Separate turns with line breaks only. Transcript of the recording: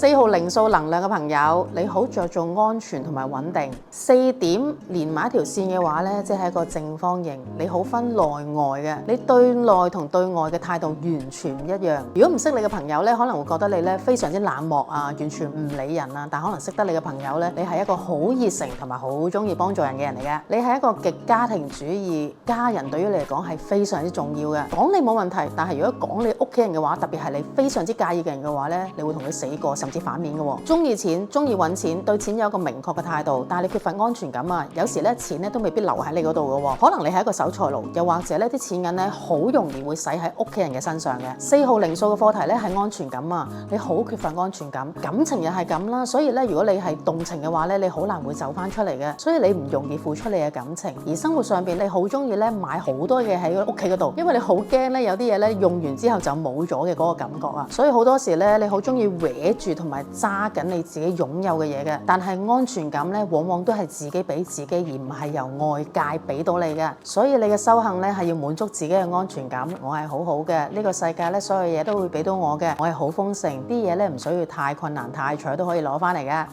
4號靈數能量嘅朋友，你好着重安全同埋穩定。4點連埋一條線嘅話呢，即係一個正方形，你好分內外嘅，你對內同對外嘅態度完全唔一樣。如果唔識你嘅朋友呢，可能會覺得你呢非常之冷漠啊，完全唔理人啊。但可能識得你嘅朋友呢，你係一個好熱誠同埋好中意幫助人嘅人嚟嘅。你係一個極家庭主義，家人對於你嚟講係非常之重要嘅。講你冇問題，但係如果講你屋企人嘅話，特別係你非常之介意嘅人嘅話呢，你會同佢死過，甚至反面嘅喎。中意錢，中意揾錢，對錢有一個明確嘅態度，但係你缺乏安全感啊。有時咧錢咧都未必留喺你嗰度嘅喎，可能你係一個守財奴，又或者咧啲錢銀咧好容易會使喺屋企人嘅身上嘅。4號靈數嘅課題咧係安全感啊，你好缺乏安全感，感情又係咁啦，所以咧如果你係動情嘅話咧，你好難會走翻出嚟嘅，所以你唔容易付出你嘅感情。而生活上邊你好中意咧買好多嘢喺屋企嗰度，因為你好驚咧有啲嘢咧用完之後就冇咗嘅嗰個感覺啊，所以好多時咧你好中意搲住同埋揸緊你自己擁有嘅嘢嘅，但係安全感咧往往都係自己俾自己，而唔係由外界俾到你嘅。所以你嘅修行咧係要滿足自己嘅安全感。我係好好嘅，呢個世界咧所有嘢都會俾到我嘅，我係好豐盛，啲嘢咧唔需要太困難太長都可以攞翻嚟嘅。